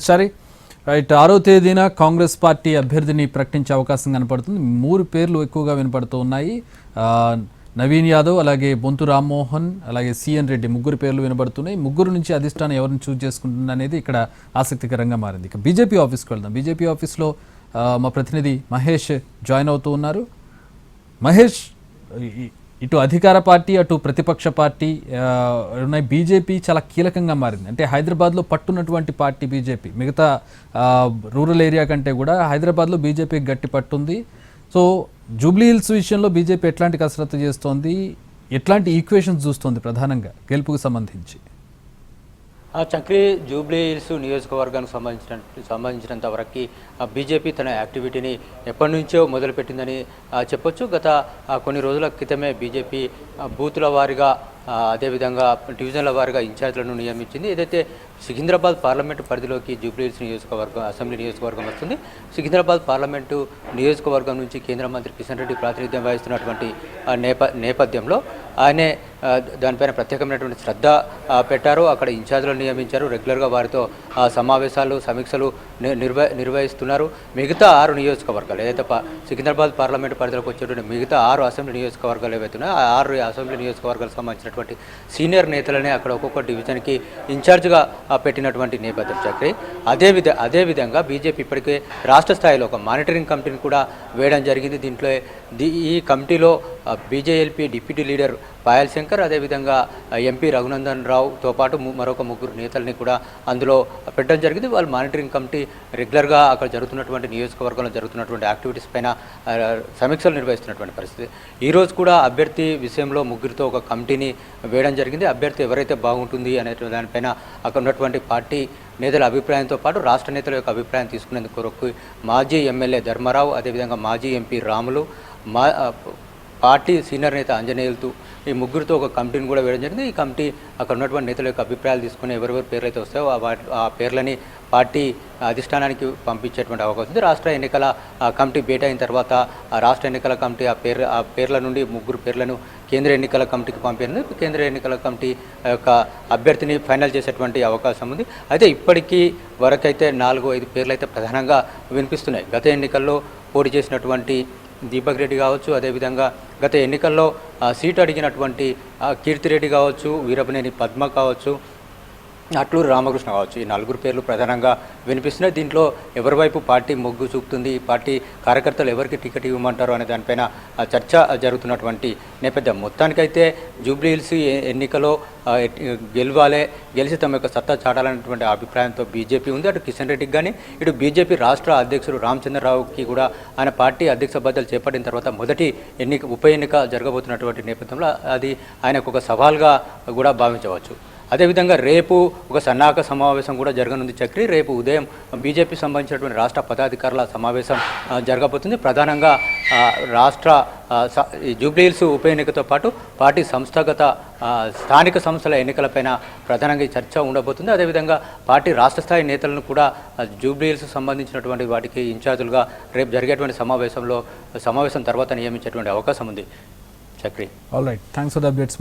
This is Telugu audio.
సారీ రైట్ 6వ తేదీన కాంగ్రెస్ పార్టీ అభ్యర్థిని ప్రకటించే అవకాశం కనపడుతుంది. 3 పేర్లు ఎక్కువగా వినపడుతూ ఉన్నాయి. నవీన్ యాదవ్, అలాగే బొంతు రామ్మోహన్, అలాగే సిఎన్ రెడ్డి, 3 పేర్లు వినబడుతున్నాయి. 3 నుంచి అధిష్టానం ఎవరిని చూజ్ చేసుకుంటుంది అనేది ఇక్కడ ఆసక్తికరంగా మారింది. ఇక బీజేపీ ఆఫీస్కి వెళ్దాం. బీజేపీ ఆఫీస్లో మా ప్రతినిధి మహేష్ జాయిన్ అవుతూ ఉన్నారు. మహేష్, ఇటు అధికార పార్టీ అటు ప్రతిపక్ష పార్టీ ఉన్నాయి. బీజేపీ చాలా కీలకంగా మారింది. అంటే హైదరాబాద్లో పట్టున్నటువంటి పార్టీ బీజేపీ. మిగతా రూరల్ ఏరియా కంటే కూడా హైదరాబాద్లో బీజేపీకి గట్టి పట్టుంది. సో జూబ్లీ హిల్స్ విషయంలో బీజేపీ ఎట్లాంటి కసరత్తు చేస్తోంది, ఎట్లాంటి ఈక్వేషన్స్ చూస్తోంది ప్రధానంగా గెలుపుకు సంబంధించి? చక్రి, జూబ్లీ హిల్స్ నియోజకవర్గానికి సంబంధించినంత వరకు బీజేపీ తన యాక్టివిటీని ఎప్పటి నుంచో మొదలుపెట్టిందని చెప్పొచ్చు. గత కొన్ని రోజుల క్రితమే బీజేపీ బూతుల వారీగా అదేవిధంగా డివిజన్ల వారీగా ఇన్ఛార్జ్లను నియమించింది. ఏదైతే సికింద్రాబాద్ పార్లమెంటు పరిధిలోకి జూబ్లీ హిల్స్ నియోజకవర్గం అసెంబ్లీ నియోజకవర్గం వస్తుంది. సికింద్రాబాద్ పార్లమెంటు నియోజకవర్గం నుంచి కేంద్ర మంత్రి కిషన్ రెడ్డి ప్రాతినిధ్యం వహిస్తున్నటువంటి నేపథ్యంలో ఆయనే దానిపైన ప్రత్యేకమైనటువంటి శ్రద్ధ పెట్టారు. అక్కడ ఇన్ఛార్జ్లను నియమించారు. రెగ్యులర్గా వారితో సమావేశాలు సమీక్షలు నిర్వహిస్తున్నారు. మిగతా 6 నియోజకవర్గాలు ఏదైతే సికింద్రాబాద్ పార్లమెంటు పరిధిలోకి వచ్చేటువంటి మిగతా 6 అసెంబ్లీ నియోజకవర్గాలు ఏవైతే ఉన్నాయో ఆ 6 అసెంబ్లీ నియోజకవర్గాలకు సంబంధించినటువంటి సీనియర్ నేతలనే అక్కడ ఒక్కొక్క డివిజన్కి ఇన్ఛార్జ్గా పెట్టినటువంటి నేపథ్యం చక్రి. అదేవిధంగా బీజేపీ ఇప్పటికే రాష్ట్ర స్థాయిలో ఒక మానిటరింగ్ కమిటీని కూడా వేయడం జరిగింది. దీంట్లో ఈ కమిటీలో BJLP deputy leader Payal Shankar, అదేవిధంగా ఎంపీ రఘునందన్ రావుతో పాటు మరొక 3 నేతల్ని కూడా అందులో పెట్టడం జరిగింది. వాళ్ళు మానిటరింగ్ కమిటీ రెగ్యులర్గా అక్కడ జరుగుతున్నటువంటి నియోజకవర్గంలో జరుగుతున్నటువంటి యాక్టివిటీస్ పైన సమీక్షలు నిర్వహిస్తున్నటువంటి పరిస్థితి. ఈరోజు కూడా అభ్యర్థి విషయంలో 3తో ఒక కమిటీని వేయడం జరిగింది. అభ్యర్థి ఎవరైతే బాగుంటుంది అనే దానిపైన అక్కడ ఉన్నటువంటి పార్టీ నేతల అభిప్రాయంతో పాటు రాష్ట్ర నేతల యొక్క అభిప్రాయం తీసుకునేందుకు కొరకు మాజీ ఎమ్మెల్యే ధర్మారావు, అదేవిధంగా మాజీ ఎంపీ రాములు, పార్టీ సీనియర్ నేత ఆంజనేయులతో ఈ 3తో ఒక కమిటీని కూడా వేయడం జరిగింది. ఈ కమిటీ అక్కడ ఉన్నటువంటి నేతల యొక్క అభిప్రాయాలు తీసుకుని ఎవరెవరి పేర్లు అయితే వస్తాయో ఆ పేర్లని పార్టీ అధిష్టానానికి పంపించేటువంటి అవకాశం ఉంది. రాష్ట్ర ఎన్నికల కమిటీ భేటీ అయిన తర్వాత ఆ రాష్ట్ర ఎన్నికల కమిటీ ఆ పేర్ల నుండి 3 పేర్లను కేంద్ర ఎన్నికల కమిటీకి పంపింది. కేంద్ర ఎన్నికల కమిటీ యొక్క అభ్యర్థిని ఫైనల్ చేసేటువంటి అవకాశం ఉంది. అయితే ఇప్పటికీ వరకైతే 4-5 పేర్లు అయితే ప్రధానంగా వినిపిస్తున్నాయి. గత ఎన్నికల్లో పోటీ చేసినటువంటి దీపక్ రెడ్డి కావచ్చు, అదేవిధంగా గత ఎన్నికల్లో సీటు అడిగినటువంటి కీర్తిరెడ్డి కావచ్చు, వీరపనేని పద్మ కావచ్చు, అట్లూరు రామకృష్ణ కావచ్చు, ఈ 4 పేర్లు ప్రధానంగా వినిపిస్తున్నాయి. దీంట్లో ఎవరి వైపు పార్టీ మొగ్గు చూపుతుంది, పార్టీ కార్యకర్తలు ఎవరికి టికెట్ ఇవ్వమంటారు అనే దానిపైన చర్చ జరుగుతున్నటువంటి నేపథ్యం. మొత్తానికైతే జూబ్లీ హిల్స్ ఎన్నికలో గెలిచి తమ యొక్క సత్తా చాటాలనేటువంటి అభిప్రాయంతో బీజేపీ ఉంది. అటు కిషన్ రెడ్డికి కానీ ఇటు బీజేపీ రాష్ట్ర అధ్యక్షుడు రామచంద్రరావుకి కూడా ఆయన పార్టీ అధ్యక్ష బాధ్యతలు చేపట్టిన తర్వాత మొదటి ఉప ఎన్నిక జరగబోతున్నటువంటి నేపథ్యంలో అది ఆయనకు ఒక సవాల్గా కూడా భావించవచ్చు. అదేవిధంగా రేపు ఒక సన్నాహక సమావేశం కూడా జరగనుంది చక్రి. రేపు ఉదయం బీజేపీ సంబంధించినటువంటి రాష్ట్ర పదాధికారుల సమావేశం జరగబోతుంది. ప్రధానంగా రాష్ట్ర జూబ్లీ హిల్స్ ఉప ఎన్నికతో పాటు పార్టీ సంస్థాగత స్థానిక సంస్థల ఎన్నికలపైన ప్రధానంగా చర్చ ఉండబోతుంది. అదేవిధంగా పార్టీ రాష్ట్ర స్థాయి నేతలను కూడా జూబ్లీ హిల్స్ సంబంధించినటువంటి వాటికి ఇన్ఛార్జులుగా రేపు జరిగేటువంటి సమావేశం తర్వాత నియమించేటువంటి అవకాశం ఉంది Chakri. All right, thanks for the updates.